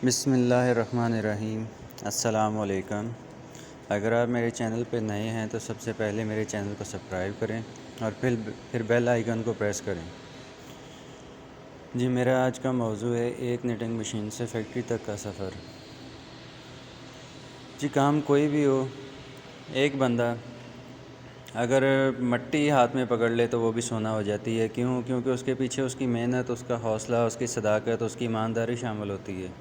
بسم اللہ الرحمن الرحیم۔ السلام علیکم۔ اگر آپ میرے چینل پہ نئے ہیں تو سب سے پہلے میرے چینل کو سبسکرائب کریں اور پھر بیل آئیکن کو پریس کریں۔ جی، میرا آج کا موضوع ہے ایک نیٹنگ مشین سے فیکٹری تک کا سفر۔ جی، کام کوئی بھی ہو، ایک بندہ اگر مٹی ہاتھ میں پکڑ لے تو وہ بھی سونا ہو جاتی ہے۔ کیونکہ اس کے پیچھے اس کی محنت، اس کا حوصلہ، اس کی صداقت، اس کی ایمانداری شامل ہوتی ہے۔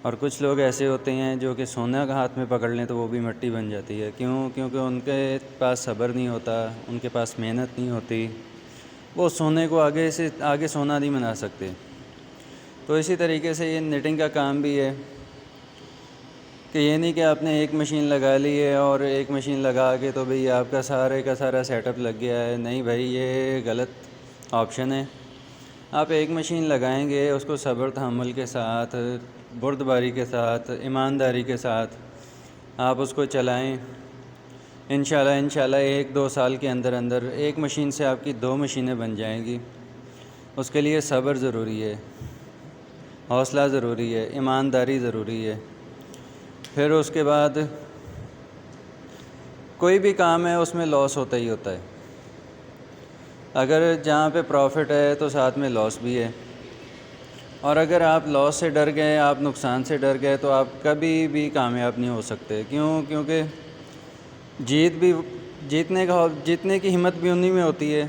اور کچھ لوگ ایسے ہوتے ہیں جو کہ سونا کا ہاتھ میں پکڑ لیں تو وہ بھی مٹی بن جاتی ہے۔ کیونکہ ان کے پاس صبر نہیں ہوتا، ان کے پاس محنت نہیں ہوتی، وہ سونے کو آگے سونا نہیں بنا سکتے۔ تو اسی طریقے سے یہ نیٹنگ کا کام بھی ہے کہ یہ نہیں کہ آپ نے ایک مشین لگا لی ہے اور ایک مشین لگا کے تو بھئی آپ کا سارا سیٹ اپ لگ گیا ہے۔ نہیں بھائی، یہ غلط آپشن ہے۔ آپ ایک مشین لگائیں گے، اس کو صبر تحمل کے ساتھ، بردباری کے ساتھ، ایمانداری کے ساتھ آپ اس کو چلائیں، انشاءاللہ 1-2 سال کے اندر ایک مشین سے آپ کی 2 مشینیں بن جائیں گی۔ اس کے لیے صبر ضروری ہے، حوصلہ ضروری ہے، ایمانداری ضروری ہے۔ پھر اس کے بعد کوئی بھی کام ہے اس میں لاس ہوتا ہی ہوتا ہے۔ اگر جہاں پہ پروفٹ ہے تو ساتھ میں لاس بھی ہے، اور اگر آپ لاس سے ڈر گئے، آپ نقصان سے ڈر گئے تو آپ کبھی بھی کامیاب نہیں ہو سکتے۔ کیونکہ جیتنے کی ہمت بھی انہی میں ہوتی ہے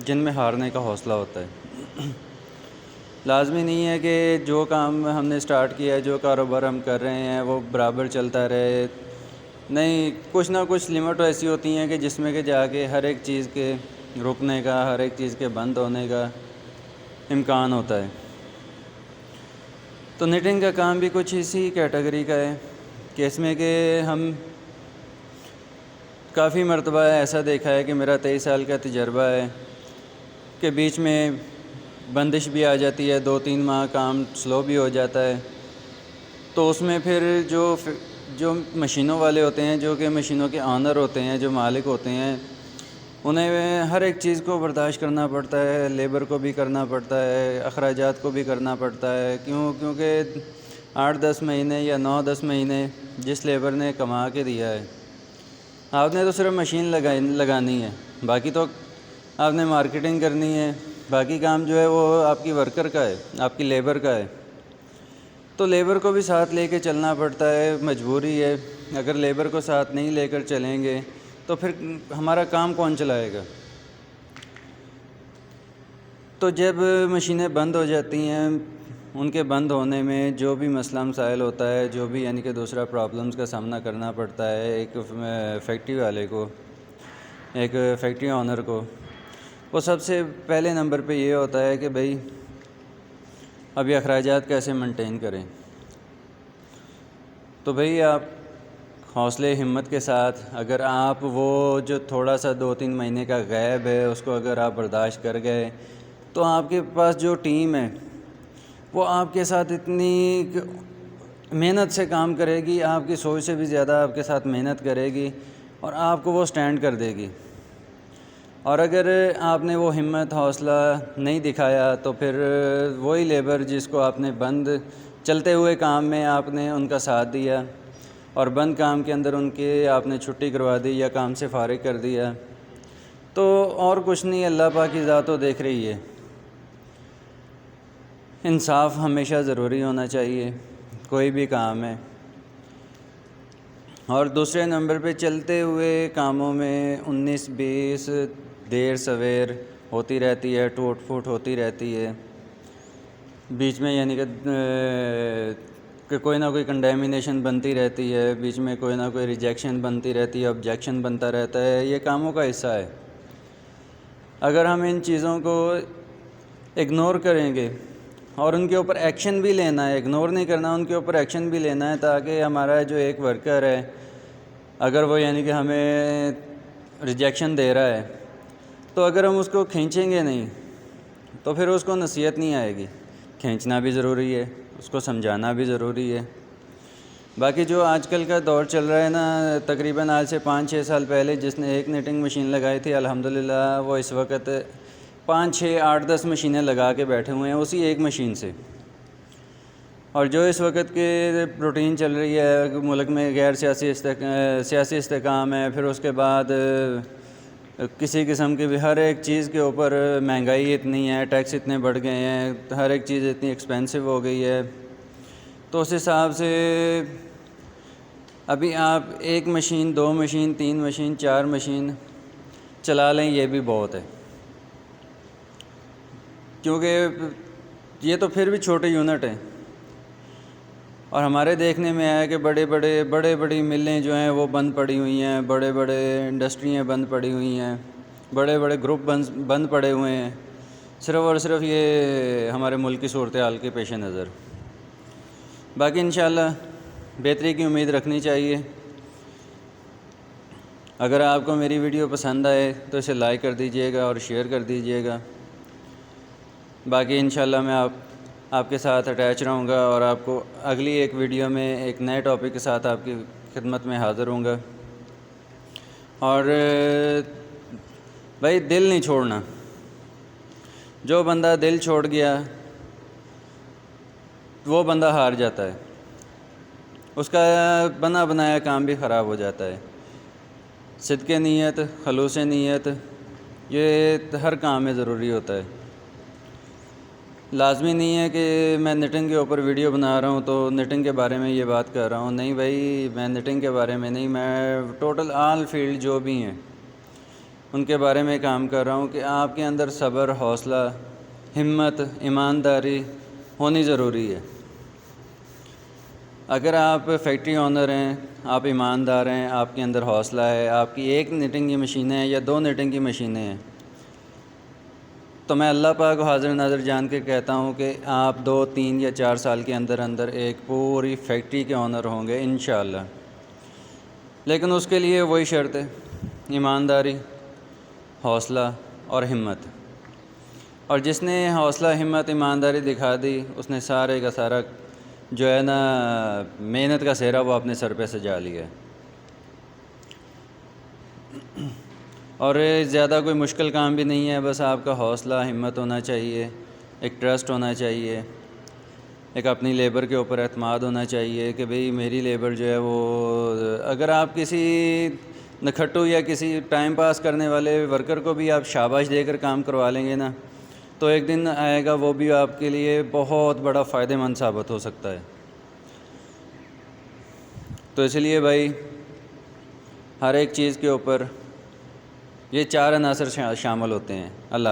جن میں ہارنے کا حوصلہ ہوتا ہے۔ لازمی نہیں ہے کہ جو کام ہم نے سٹارٹ کیا ہے، جو کاروبار ہم کر رہے ہیں وہ برابر چلتا رہے۔ نہیں، کچھ نہ کچھ لمٹ ایسی ہوتی ہیں کہ جس میں کہ جا کے ہر ایک چیز کے رکنے کا، ہر ایک چیز کے بند ہونے کا امکان ہوتا ہے۔ تو نیٹنگ کا کام بھی کچھ اسی کیٹیگری کا ہے کہ اس میں کہ ہم کافی مرتبہ ایسا دیکھا ہے کہ میرا 23 سال کا تجربہ ہے کہ بیچ میں بندش بھی آ جاتی ہے، 2-3 ماہ کام سلو بھی ہو جاتا ہے۔ تو اس میں پھر جو مشینوں والے ہوتے ہیں، جو کہ مشینوں کے آنر ہوتے ہیں، جو مالک ہوتے ہیں، انہیں ہر ایک چیز کو برداشت کرنا پڑتا ہے، لیبر کو بھی کرنا پڑتا ہے، اخراجات کو بھی کرنا پڑتا ہے۔ کیونکہ 8-10 مہینے یا 9-10 مہینے جس لیبر نے کما کے دیا ہے، آپ نے تو صرف مشین لگانی ہے، باقی تو آپ نے مارکیٹنگ کرنی ہے، باقی کام جو ہے وہ آپ کی ورکر کا ہے، آپ کی لیبر کا ہے۔ تو لیبر کو بھی ساتھ لے کے چلنا پڑتا ہے، مجبوری ہے۔ اگر لیبر کو ساتھ نہیں لے کر چلیں گے تو پھر ہمارا کام کون چلائے گا؟ تو جب مشینیں بند ہو جاتی ہیں، ان کے بند ہونے میں جو بھی مسئلہ مسائل ہوتا ہے، جو بھی یعنی کہ دوسرا پرابلمز کا سامنا کرنا پڑتا ہے ایک فیکٹری والے کو، ایک فیکٹری آنر کو، وہ سب سے پہلے نمبر پہ یہ ہوتا ہے کہ بھئی اب یہ اخراجات کیسے مینٹین کریں۔ تو بھئی آپ حوصلے ہمت کے ساتھ، اگر آپ وہ جو تھوڑا سا 2-3 مہینے کا غیب ہے اس کو اگر آپ برداشت کر گئے تو آپ کے پاس جو ٹیم ہے وہ آپ کے ساتھ اتنی محنت سے کام کرے گی، آپ کی سوچ سے بھی زیادہ آپ کے ساتھ محنت کرے گی اور آپ کو وہ سٹینڈ کر دے گی۔ اور اگر آپ نے وہ ہمت، حوصلہ نہیں دکھایا تو پھر وہی لیبر جس کو آپ نے بند چلتے ہوئے کام میں آپ نے ان کا ساتھ دیا اور بند کام کے اندر ان کے آپ نے چھٹی کروا دی یا کام سے فارغ کر دیا، تو اور کچھ نہیں، اللہ پاک کی ذات تو دیکھ رہی ہے۔ انصاف ہمیشہ ضروری ہونا چاہیے، کوئی بھی کام ہے۔ اور دوسرے نمبر پہ چلتے ہوئے کاموں میں 19-20 دیر سویر ہوتی رہتی ہے، ٹوٹ پھوٹ ہوتی رہتی ہے بیچ میں، یعنی کہ کوئی نہ کوئی کنڈیمنیشن بنتی رہتی ہے، بیچ میں کوئی نہ کوئی ریجیکشن بنتی رہتی ہے، آبجیکشن بنتا رہتا ہے۔ یہ کاموں کا حصہ ہے۔ اگر ہم ان چیزوں کو اگنور کریں گے اور ان کے اوپر ایکشن بھی لینا ہے، اگنور نہیں کرنا، ان کے اوپر ایکشن بھی لینا ہے، تاکہ ہمارا جو ایک ورکر ہے اگر وہ یعنی کہ ہمیں ریجیکشن دے رہا ہے تو اگر ہم اس کو کھینچیں گے نہیں تو پھر اس کو نصیحت نہیں آئے گی۔ کھینچنا بھی ضروری ہے، اس کو سمجھانا بھی ضروری ہے۔ باقی جو آج کل کا دور چل رہا ہے نا، تقریباً آج سے 5-6 سال پہلے جس نے ایک نیٹنگ مشین لگائی تھی، الحمدللہ وہ اس وقت 5-6-8-10 مشینیں لگا کے بیٹھے ہوئے ہیں اسی ایک مشین سے، اور جو اس وقت کی روٹین چل رہی ہے ملک میں، غیر سیاسی استحکام ہے، پھر اس کے بعد کسی قسم کی بھی ہر ایک چیز کے اوپر مہنگائی اتنی ہے، ٹیکس اتنے بڑھ گئے ہیں، ہر ایک چیز اتنی ایکسپینسو ہو گئی ہے، تو اس حساب سے ابھی آپ 1 مشین 2 مشین 3 مشین 4 مشین چلا لیں یہ بھی بہت ہے، کیونکہ یہ تو پھر بھی چھوٹے یونٹ ہیں۔ اور ہمارے دیکھنے میں آیا کہ بڑی ملیں جو ہیں وہ بند پڑی ہوئی ہیں، بڑے انڈسٹریاں بند پڑی ہوئی ہیں، بڑے گروپ بند پڑے ہوئے ہیں، صرف اور صرف یہ ہمارے ملک کی صورتحال کے پیش نظر۔ باقی انشاءاللہ بہتری کی امید رکھنی چاہیے۔ اگر آپ کو میری ویڈیو پسند آئے تو اسے لائک کر دیجئے گا اور شیئر کر دیجئے گا۔ باقی انشاءاللہ میں آپ کے ساتھ اٹیچ رہوں گا اور آپ کو اگلی ایک ویڈیو میں ایک نئے ٹاپک کے ساتھ آپ کی خدمت میں حاضر ہوں گا۔ اور بھائی دل نہیں چھوڑنا، جو بندہ دل چھوڑ گیا وہ بندہ ہار جاتا ہے، اس کا بنا بنایا کام بھی خراب ہو جاتا ہے۔ صدق نیت، خلوص نیت یہ ہر کام میں ضروری ہوتا ہے۔ لازمی نہیں ہے کہ میں نٹنگ کے اوپر ویڈیو بنا رہا ہوں تو نٹنگ کے بارے میں یہ بات کر رہا ہوں، نہیں بھائی، میں نٹنگ کے بارے میں نہیں، میں ٹوٹل آل فیلڈ جو بھی ہیں ان کے بارے میں کام کر رہا ہوں کہ آپ کے اندر صبر، حوصلہ، ہمت، ایمانداری ہونی ضروری ہے۔ اگر آپ فیکٹری اونر ہیں، آپ ایماندار ہیں، آپ کے اندر حوصلہ ہے، آپ کی 1 نٹنگ کی مشینیں ہیں یا 2 نٹنگ کی مشینیں ہیں، تو میں اللہ پاک کو حاضر ناظر جان کے کہتا ہوں کہ آپ 2 3 یا 4 سال کے اندر ایک پوری فیکٹری کے اونر ہوں گے انشاءاللہ۔ لیکن اس کے لیے وہی شرط ہے، ایمانداری، حوصلہ اور ہمت۔ اور جس نے حوصلہ، ہمت، ایمانداری دکھا دی، اس نے سارے کا سارا جو ہے نا محنت کا سہرا وہ اپنے سر پہ سجا لیا ہے۔ اور زیادہ کوئی مشکل کام بھی نہیں ہے، بس آپ کا حوصلہ، ہمت ہونا چاہیے، ایک ٹرسٹ ہونا چاہیے، ایک اپنی لیبر کے اوپر اعتماد ہونا چاہیے کہ بھئی میری لیبر جو ہے وہ، اگر آپ کسی نکھٹو یا کسی ٹائم پاس کرنے والے ورکر کو بھی آپ شاباش دے کر کام کروا لیں گے نا، تو ایک دن آئے گا وہ بھی آپ کے لیے بہت بڑا فائدہ مند ثابت ہو سکتا ہے۔ تو اس لیے بھائی ہر ایک چیز کے اوپر یہ 4 عناصر شامل ہوتے ہیں۔ اللہ